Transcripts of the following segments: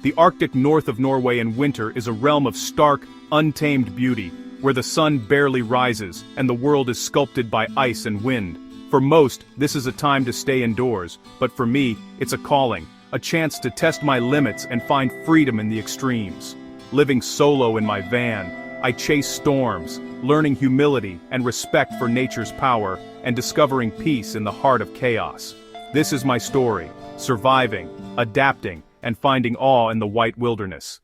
The Arctic north of Norway in winter is a realm of stark, untamed beauty, where the sun barely rises and the world is sculpted by ice and wind. For most, this is a time to stay indoors, but for me, it's a calling, a chance to test my limits and find freedom in the extremes. Living solo in my van, I chase storms, learning humility and respect for nature's power, and discovering peace in the heart of chaos. This is my story, surviving, adapting, and finding awe in the white wilderness.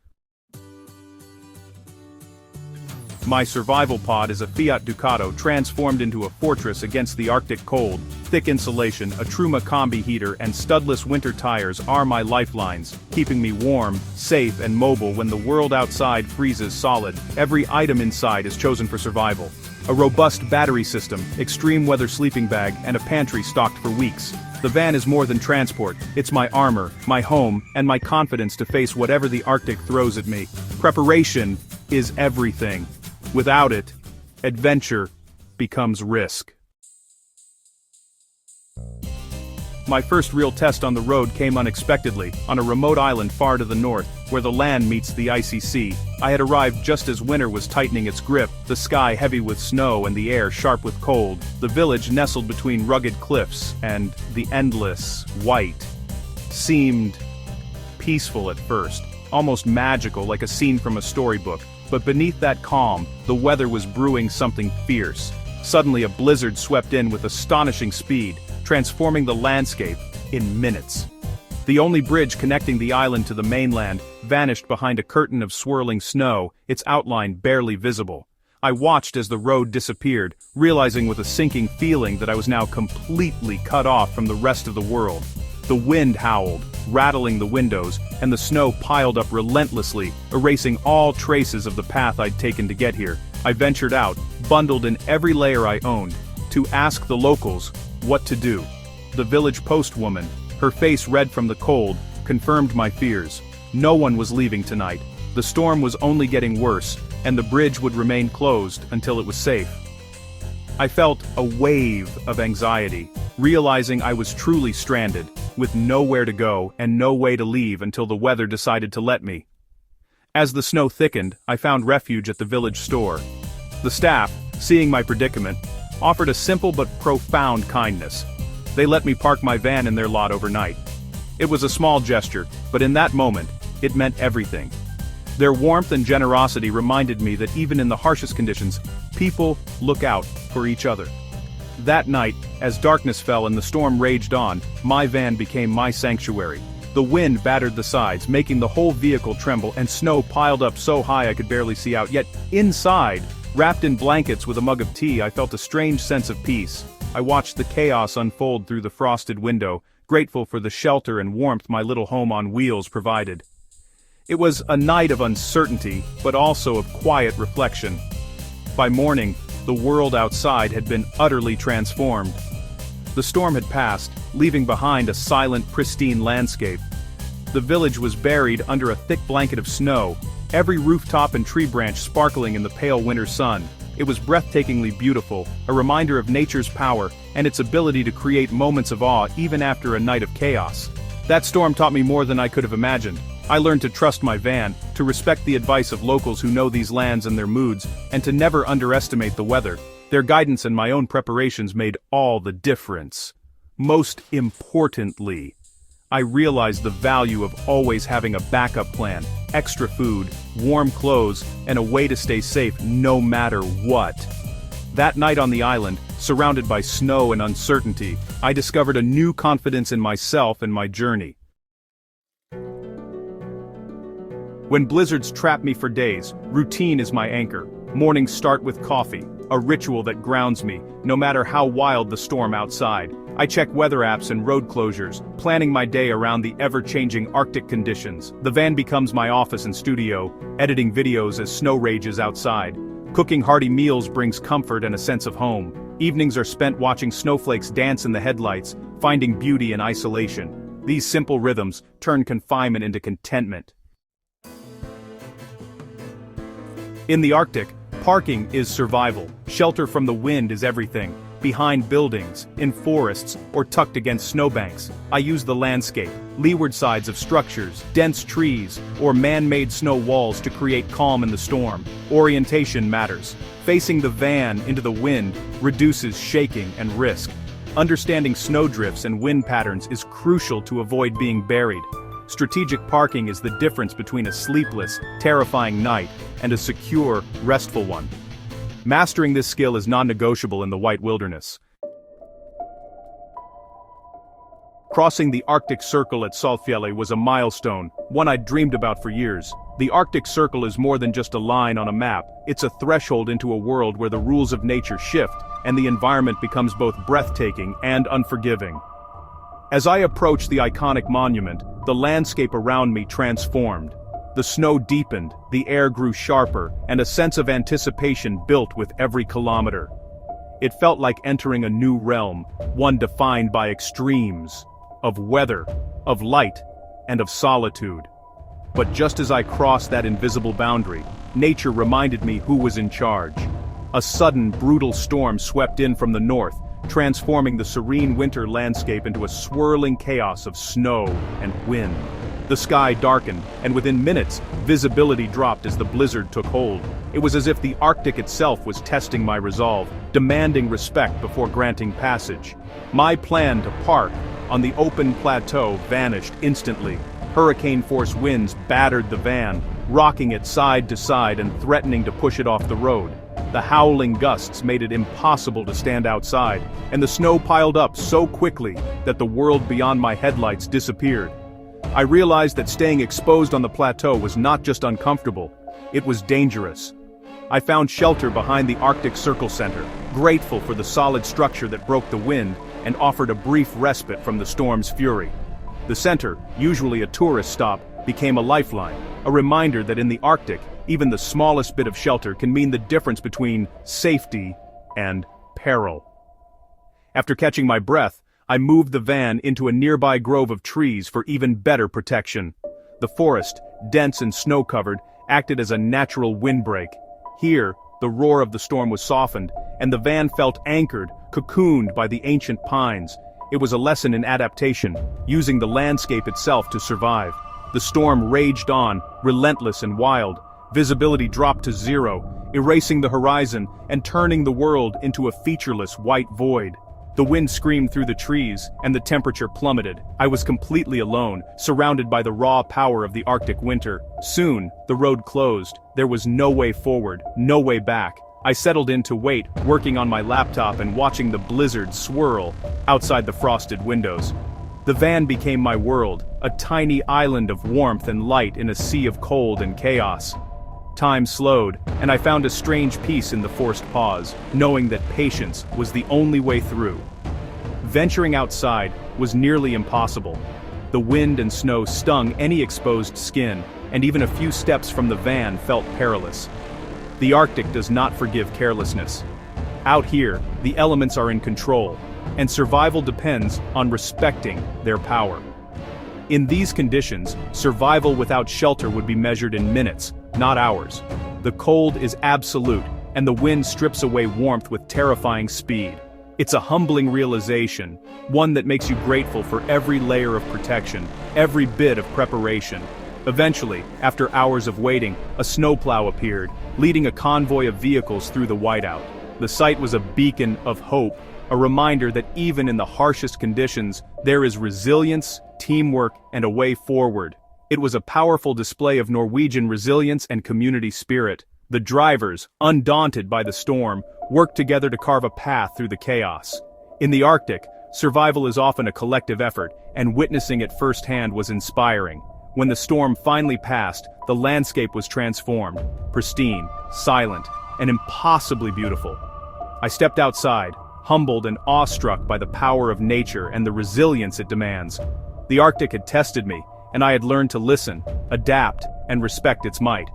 My survival pod is a Fiat Ducato transformed into a fortress against the Arctic cold. Thick insulation, a Truma combi heater, and studless winter tires are my lifelines, keeping me warm, safe, and mobile when the world outside freezes solid. Every item inside is chosen for survival. A robust battery system, extreme weather sleeping bag, and a pantry stocked for weeks. The van is more than transport, it's my armor, my home, and my confidence to face whatever the Arctic throws at me. Preparation is everything. Without it, adventure becomes risk. My first real test on the road came unexpectedly, on a remote island far to the north, where the land meets the icy sea. I had arrived just as winter was tightening its grip, the sky heavy with snow and the air sharp with cold. The village nestled between rugged cliffs, and the endless, white, seemed peaceful at first, almost magical like a scene from a storybook. But beneath that calm, the weather was brewing something fierce. Suddenly a blizzard swept in with astonishing speed, transforming the landscape in minutes. The only bridge connecting the island to the mainland vanished behind a curtain of swirling snow, its outline barely visible. I watched as the road disappeared, realizing with a sinking feeling that I was now completely cut off from the rest of the world. The wind howled, rattling the windows, and the snow piled up relentlessly, erasing all traces of the path I'd taken to get here. I ventured out, bundled in every layer I owned, to ask the locals what to do. The village postwoman, her face red from the cold, confirmed my fears. No one was leaving tonight. The storm was only getting worse, and the bridge would remain closed until it was safe. I felt a wave of anxiety, realizing I was truly stranded, with nowhere to go and no way to leave until the weather decided to let me. As the snow thickened, I found refuge at the village store. The staff, seeing my predicament, offered a simple but profound kindness. They let me park my van in their lot overnight. It was a small gesture, but in that moment, it meant everything. Their warmth and generosity reminded me that even in the harshest conditions, people look out for each other. That night, as darkness fell and the storm raged on, my van became my sanctuary. The wind battered the sides, making the whole vehicle tremble, and snow piled up so high I could barely see out. Yet, inside, wrapped in blankets with a mug of tea, I felt a strange sense of peace. I watched the chaos unfold through the frosted window, grateful for the shelter and warmth my little home on wheels provided. It was a night of uncertainty, but also of quiet reflection. By morning, the world outside had been utterly transformed. The storm had passed, leaving behind a silent, pristine landscape. The village was buried under a thick blanket of snow, every rooftop and tree branch sparkling in the pale winter sun. It was breathtakingly beautiful, a reminder of nature's power and its ability to create moments of awe even after a night of chaos. That storm taught me more than I could have imagined. I learned to trust my van, to respect the advice of locals who know these lands and their moods, and to never underestimate the weather. Their guidance and my own preparations made all the difference. Most importantly, I realized the value of always having a backup plan, extra food, warm clothes, and a way to stay safe no matter what. That night on the island, surrounded by snow and uncertainty, I discovered a new confidence in myself and my journey. When blizzards trap me for days, routine is my anchor. Mornings start with coffee, a ritual that grounds me, no matter how wild the storm outside. I check weather apps and road closures, planning my day around the ever-changing Arctic conditions. The van becomes my office and studio, editing videos as snow rages outside. Cooking hearty meals brings comfort and a sense of home. Evenings are spent watching snowflakes dance in the headlights, finding beauty in isolation. These simple rhythms turn confinement into contentment. In the Arctic, parking is survival. Shelter from the wind is everything. behind buildings, in forests, or tucked against snowbanks. I use the landscape, leeward sides of structures, dense trees, or man-made snow walls to create calm in the storm. Orientation matters. Facing the van into the wind reduces shaking and risk. Understanding snowdrifts and wind patterns is crucial to avoid being buried. Strategic parking is the difference between a sleepless, terrifying night and a secure, restful one. Mastering this skill is non-negotiable in the White Wilderness. Crossing the Arctic Circle at Saltfjellet was a milestone, one I'd dreamed about for years. The Arctic Circle is more than just a line on a map. It's a threshold into a world where the rules of nature shift, and the environment becomes both breathtaking and unforgiving. As I approached the iconic monument, the landscape around me transformed. The snow deepened, the air grew sharper, and a sense of anticipation built with every kilometer. It felt like entering a new realm, one defined by extremes, of weather, of light, and of solitude. But just as I crossed that invisible boundary, nature reminded me who was in charge. A sudden, brutal storm swept in from the north, transforming the serene winter landscape into a swirling chaos of snow and wind. The sky darkened, and within minutes, visibility dropped as the blizzard took hold. It was as if the Arctic itself was testing my resolve, demanding respect before granting passage. My plan to park on the open plateau vanished instantly. Hurricane-force winds battered the van, rocking it side to side and threatening to push it off the road. The howling gusts made it impossible to stand outside, and the snow piled up so quickly that the world beyond my headlights disappeared. I realized that staying exposed on the plateau was not just uncomfortable, it was dangerous. I found shelter behind the Arctic Circle Center, grateful for the solid structure that broke the wind and offered a brief respite from the storm's fury. The center, usually a tourist stop, became a lifeline, a reminder that in the Arctic, even the smallest bit of shelter can mean the difference between safety and peril. After catching my breath, I moved the van into a nearby grove of trees for even better protection. The forest, dense and snow-covered, acted as a natural windbreak. Here, the roar of the storm was softened, and the van felt anchored, cocooned by the ancient pines. It was a lesson in adaptation, using the landscape itself to survive. The storm raged on, relentless and wild. Visibility dropped to zero, erasing the horizon and turning the world into a featureless white void. The wind screamed through the trees, and the temperature plummeted. I was completely alone, surrounded by the raw power of the Arctic winter. Soon, the road closed. There was no way forward, no way back. I settled in to wait, working on my laptop and watching the blizzard swirl outside the frosted windows. The van became my world, a tiny island of warmth and light in a sea of cold and chaos. Time slowed, and I found a strange peace in the forced pause, knowing that patience was the only way through. Venturing outside was nearly impossible. The wind and snow stung any exposed skin, and even a few steps from the van felt perilous. The Arctic does not forgive carelessness. Out here, the elements are in control, and survival depends on respecting their power. In these conditions, survival without shelter would be measured in minutes, not hours. The cold is absolute, and the wind strips away warmth with terrifying speed. It's a humbling realization, one that makes you grateful for every layer of protection, every bit of preparation. Eventually, after hours of waiting, a snowplow appeared, leading a convoy of vehicles through the whiteout. The sight was a beacon of hope, a reminder that even in the harshest conditions, there is resilience, teamwork, and a way forward. It was a powerful display of Norwegian resilience and community spirit. The drivers, undaunted by the storm, worked together to carve a path through the chaos. In the Arctic, survival is often a collective effort, and witnessing it firsthand was inspiring. When the storm finally passed, the landscape was transformed, pristine, silent, and impossibly beautiful. I stepped outside, humbled and awestruck by the power of nature and the resilience it demands. The Arctic had tested me, and I had learned to listen, adapt, and respect its might.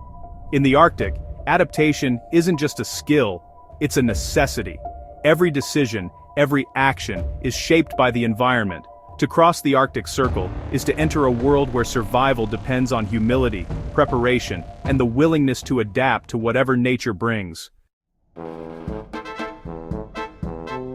In the Arctic, adaptation isn't just a skill, it's a necessity. Every decision, every action is shaped by the environment. To cross the Arctic Circle is to enter a world where survival depends on humility, preparation, and the willingness to adapt to whatever nature brings.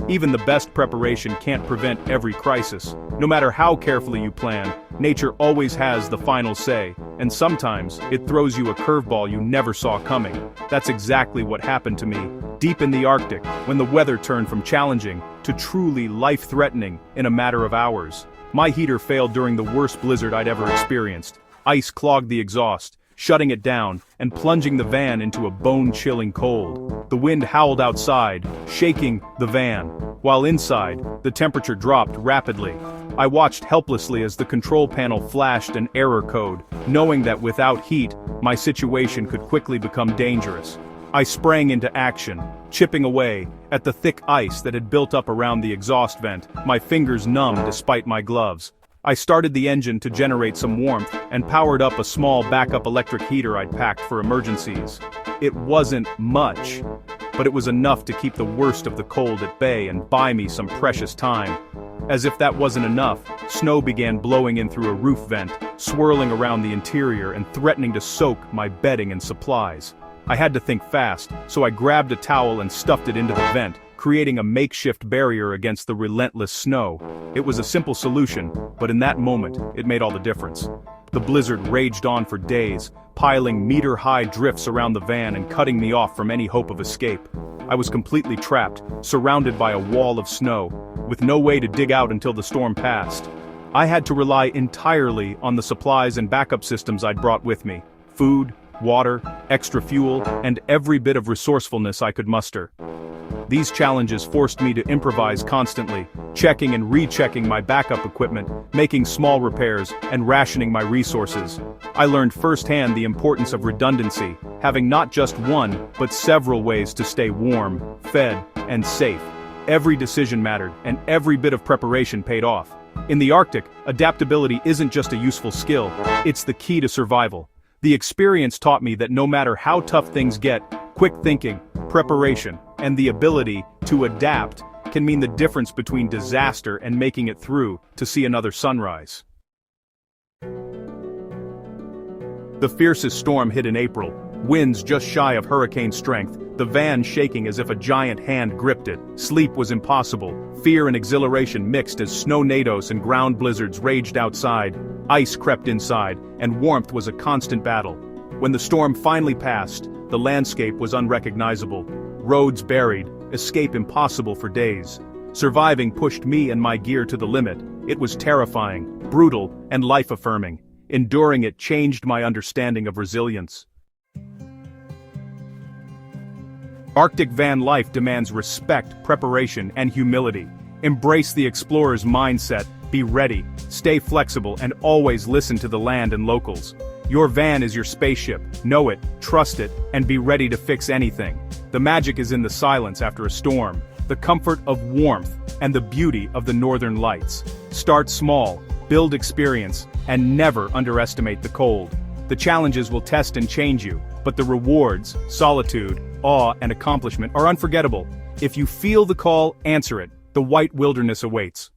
Even the best preparation can't prevent every crisis. No matter how carefully you plan, nature always has the final say, and sometimes it throws you a curveball you never saw coming. That's exactly what happened to me, deep in the Arctic, when the weather turned from challenging to truly life-threatening in a matter of hours. My heater failed during the worst blizzard I'd ever experienced. Ice clogged the exhaust, shutting it down and plunging the van into a bone-chilling cold. The wind howled outside, shaking the van, while inside, the temperature dropped rapidly. I watched helplessly as the control panel flashed an error code, knowing that without heat, my situation could quickly become dangerous. I sprang into action, chipping away at the thick ice that had built up around the exhaust vent, my fingers numb despite my gloves. I started the engine to generate some warmth and powered up a small backup electric heater I'd packed for emergencies. It wasn't much, but it was enough to keep the worst of the cold at bay and buy me some precious time. As if that wasn't enough, snow began blowing in through a roof vent, swirling around the interior and threatening to soak my bedding and supplies. I had to think fast, so I grabbed a towel and stuffed it into the vent, creating a makeshift barrier against the relentless snow. It was a simple solution, but in that moment, it made all the difference. The blizzard raged on for days, piling meter-high drifts around the van and cutting me off from any hope of escape. I was completely trapped, surrounded by a wall of snow, with no way to dig out until the storm passed. I had to rely entirely on the supplies and backup systems I'd brought with me: food, water, extra fuel, and every bit of resourcefulness I could muster. These challenges forced me to improvise constantly, checking and rechecking my backup equipment, making small repairs, and rationing my resources. I learned firsthand the importance of redundancy, having not just one, but several ways to stay warm, fed, and safe. Every decision mattered, and every bit of preparation paid off. In the Arctic, adaptability isn't just a useful skill, it's the key to survival. The experience taught me that no matter how tough things get, quick thinking, preparation, and the ability to adapt can mean the difference between disaster and making it through to see another sunrise. The fiercest storm hit in April, winds just shy of hurricane strength, the van shaking as if a giant hand gripped it. Sleep was impossible, fear and exhilaration mixed as snow-nados and ground blizzards raged outside. Ice crept inside, and warmth was a constant battle. When the storm finally passed, the landscape was unrecognizable. Roads buried, escape impossible for days. Surviving pushed me and my gear to the limit. It was terrifying, brutal, and life-affirming. Enduring it changed my understanding of resilience. Arctic van life demands respect, preparation, and humility. Embrace the explorer's mindset, be ready, stay flexible, and always listen to the land and locals. Your van is your spaceship, know it, trust it, and be ready to fix anything. The magic is in the silence after a storm, the comfort of warmth, and the beauty of the northern lights. Start small, build experience, and never underestimate the cold. The challenges will test and change you, but the rewards, solitude, awe, and accomplishment are unforgettable. If you feel the call, answer it. The white wilderness awaits.